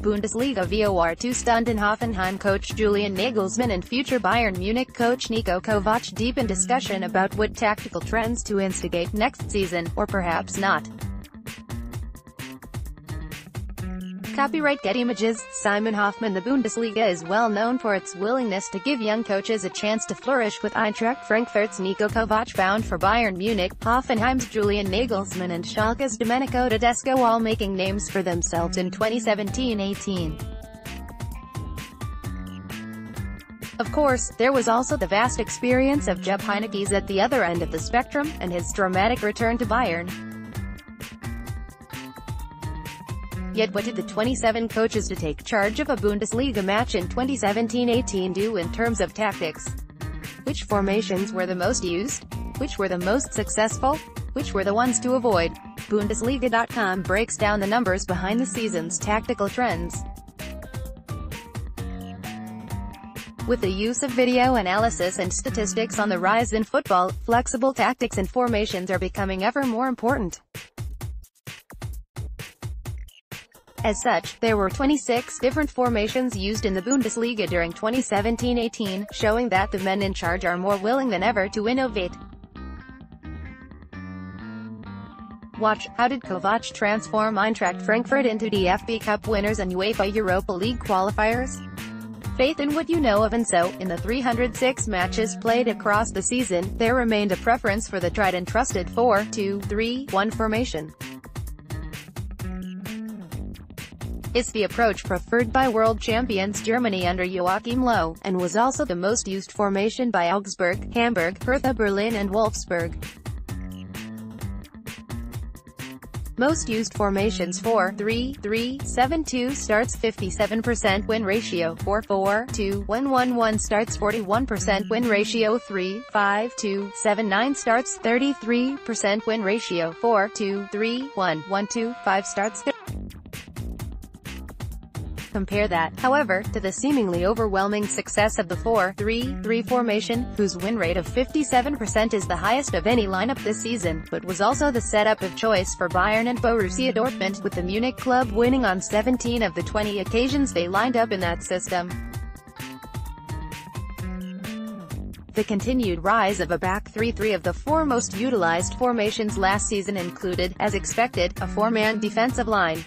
Bundesliga VOR2 Stunden Hoffenheim coach Julian Nagelsmann and future Bayern Munich coach Niko Kovac deep in discussion about what tactical trends to instigate next season, or perhaps not. Copyright gettyimages. Hofmann The Bundesliga is well known for its willingness to give young coaches a chance to flourish, with Eintracht Frankfurt's Niko Kovac bound for Bayern Munich, Hoffenheim's Julian Nagelsmann and Schalke's Domenico Tedesco all making names for themselves in 2017-18. Of course, there was also the vast experience of Heynckes at the other end of the spectrum, and his dramatic return to Bayern. Yet what did the 27 coaches to take charge of a Bundesliga match in 2017-18 do in terms of tactics? Which formations were the most used? Which were the most successful? Which were the ones to avoid? Bundesliga.com breaks down the numbers behind the season's tactical trends. With the use of video analysis and statistics on the rise in football, flexible tactics and formations are becoming ever more important. As such, there were 26 different formations used in the Bundesliga during 2017-18, showing that the men in charge are more willing than ever to innovate. Watch, how did Kovac transform Eintracht Frankfurt into DFB Cup winners and UEFA Europa League qualifiers? Faith in what you know of. And so, in the 306 matches played across the season, there remained a preference for the tried and trusted 4-2-3-1 formation. It's the approach preferred by world champions Germany under Joachim Löw, and was also the most used formation by Augsburg, Hamburg, Hertha Berlin and Wolfsburg. Most used formations: 4-3-3-7-2 starts 57% win ratio, 4-4-2-1-1-1 starts 41% win ratio, 3-5-2-7-9 starts 33% win ratio, 4-2-3-1-1-2, 5 starts. Compare that, however, to the seemingly overwhelming success of the 4-3-3 formation, whose win rate of 57% is the highest of any lineup this season, but was also the setup of choice for Bayern and Borussia Dortmund, with the Munich club winning on 17 of the 20 occasions they lined up in that system. The continued rise of a back 3-3 of the four most utilized formations last season included, as expected, a four-man defensive line.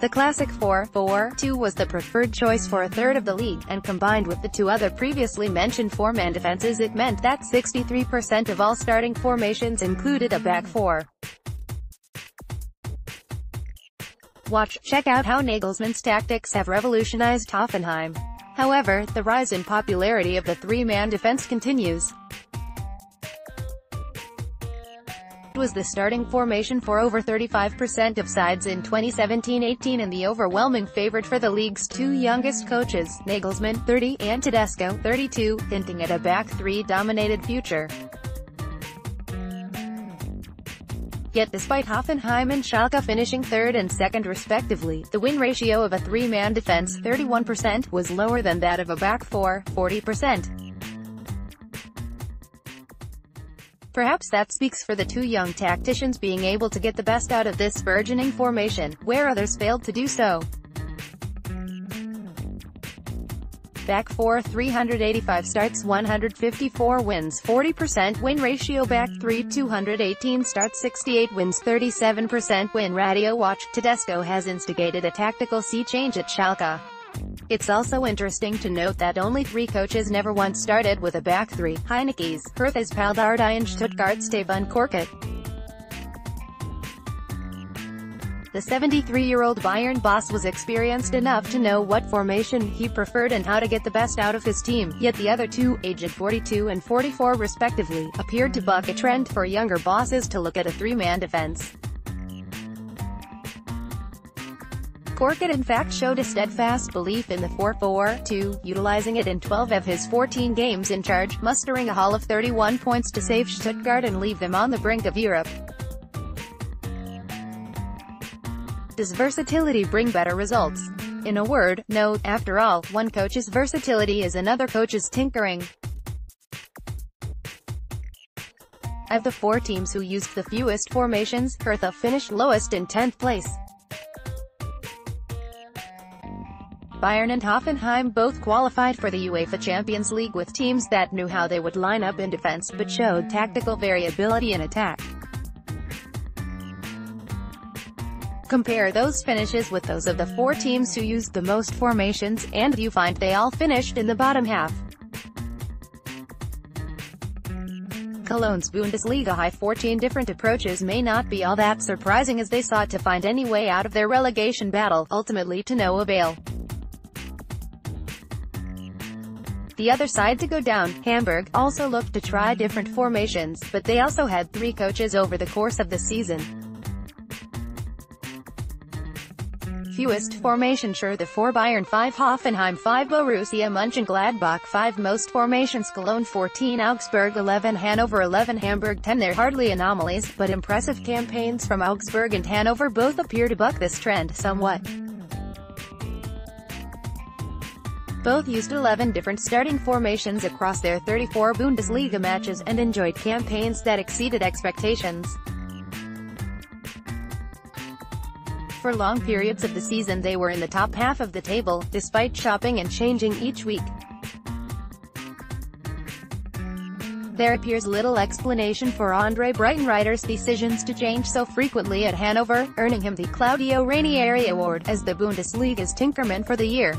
The classic 4-4-2 was the preferred choice for a third of the league, and combined with the two other previously mentioned four-man defenses, it meant that 63% of all starting formations included a back four. Watch, check out how Nagelsmann's tactics have revolutionized Hoffenheim. However, the rise in popularity of the three-man defense continues. Was the starting formation for over 35% of sides in 2017-18 and the overwhelming favorite for the league's two youngest coaches, Nagelsmann, 30, and Tedesco, 32, hinting at a back three-dominated future. Yet despite Hoffenheim and Schalke finishing third and second respectively, the win ratio of a three-man defense, 31%, was lower than that of a back four, 40%. Perhaps that speaks for the two young tacticians being able to get the best out of this burgeoning formation, where others failed to do so. Back 4, 385 starts 154 wins, 40% win ratio. Back 3, 218 starts 68 wins, 37% win ratio. Watch, Tedesco has instigated a tactical sea change at Schalke. It's also interesting to note that only 3 coaches never once started with a back 3, Heynckes, Hertha's Paldardai and Stuttgart's Stefan Korkut. The 73-year-old Bayern boss was experienced enough to know what formation he preferred and how to get the best out of his team, yet the other two, aged 42 and 44 respectively, appeared to buck a trend for younger bosses to look at a three-man defense. Korkut in fact showed a steadfast belief in the 4-4-2, utilizing it in 12 of his 14 games in charge, mustering a haul of 31 points to save Stuttgart and leave them on the brink of Europe. Does versatility bring better results? In a word, no. After all, one coach's versatility is another coach's tinkering. Of the 4 teams who used the fewest formations, Hertha finished lowest in 10th place. Bayern and Hoffenheim both qualified for the UEFA Champions League with teams that knew how they would line up in defense but showed tactical variability in attack. Compare those finishes with those of the four teams who used the most formations, and you find they all finished in the bottom half. Cologne's Bundesliga high 14 different approaches may not be all that surprising, as they sought to find any way out of their relegation battle, ultimately to no avail. The other side to go down, Hamburg, also looked to try different formations, but they also had 3 coaches over the course of the season. Fewest formation sure the 4 Bayern, 5 Hoffenheim, 5 Borussia Mönchengladbach, 5 most formations Cologne, 14 Augsburg, 11 Hanover, 11 Hamburg, 10. They're hardly anomalies, but impressive campaigns from Augsburg and Hanover both appear to buck this trend somewhat. Both used 11 different starting formations across their 34 Bundesliga matches, and enjoyed campaigns that exceeded expectations. For long periods of the season they were in the top half of the table, despite chopping and changing each week. There appears little explanation for Andre Breitenreiter's decisions to change so frequently at Hanover, earning him the Claudio Ranieri Award as the Bundesliga's Tinkerman for the year.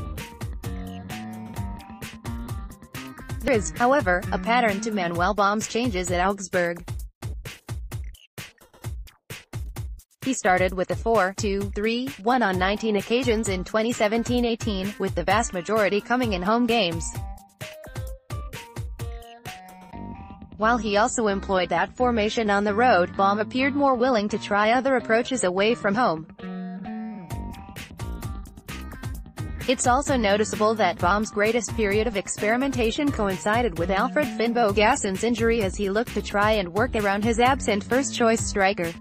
There is, however, a pattern to Manuel Baum's changes at Augsburg. He started with a 4-2-3-1 on 19 occasions in 2017-18, with the vast majority coming in home games. While he also employed that formation on the road, Baum appeared more willing to try other approaches away from home. It's also noticeable that Baum's greatest period of experimentation coincided with Alfred Finnbogasson's injury, as he looked to try and work around his absent first-choice striker.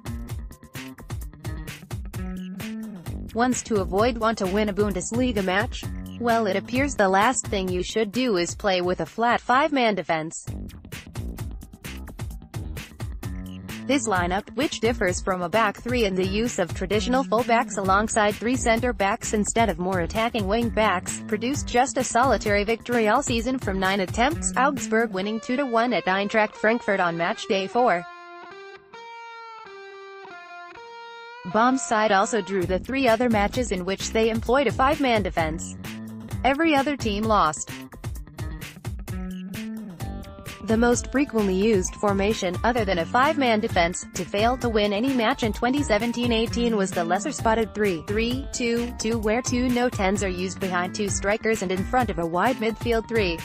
Want to win a Bundesliga match? Well, it appears the last thing you should do is play with a flat 5-man defense. This lineup, which differs from a back 3 in the use of traditional fullbacks alongside 3 center-backs instead of more attacking wing-backs, produced just a solitary victory all season from 9 attempts, Augsburg winning 2-1 at Eintracht Frankfurt on match day 4. Baum's side also drew the 3 other matches in which they employed a 5-man defense. Every other team lost. The most frequently used formation, other than a 5-man defense, to fail to win any match in 2017-18 was the lesser-spotted 3-3-2-2, where 2 no-10s are used behind 2 strikers and in front of a wide midfield 3.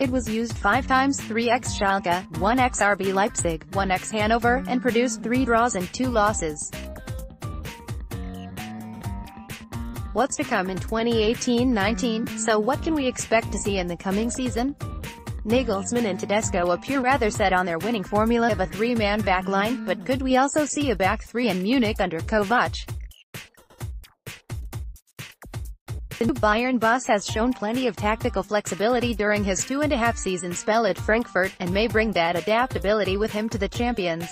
It was used 5 times, 3x Schalke, 1x RB Leipzig, 1x Hanover, and produced 3 draws and 2 losses. What's to come in 2018-19? So what can we expect to see in the coming season? Nagelsmann and Tedesco appear rather set on their winning formula of a 3-man backline, but could we also see a back 3 in Munich under Kovac? The new Bayern boss has shown plenty of tactical flexibility during his 2.5-season spell at Frankfurt, and may bring that adaptability with him to the champions.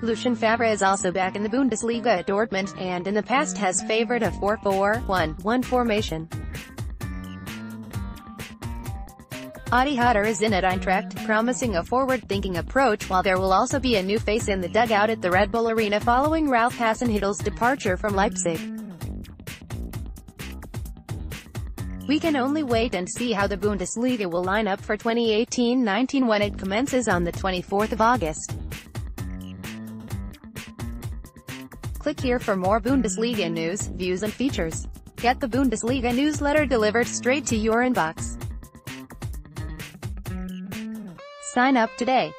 Lucien Favre is also back in the Bundesliga at Dortmund, and in the past has favored a 4-4-1-1 formation. Adi Hutter is in at Eintracht, promising a forward-thinking approach, while there will also be a new face in the dugout at the Red Bull Arena following Ralf Hasenhüttl's departure from Leipzig. We can only wait and see how the Bundesliga will line up for 2018-19 when it commences on the 24th of August. Click here for more Bundesliga news, views and features. Get the Bundesliga newsletter delivered straight to your inbox. Sign up today.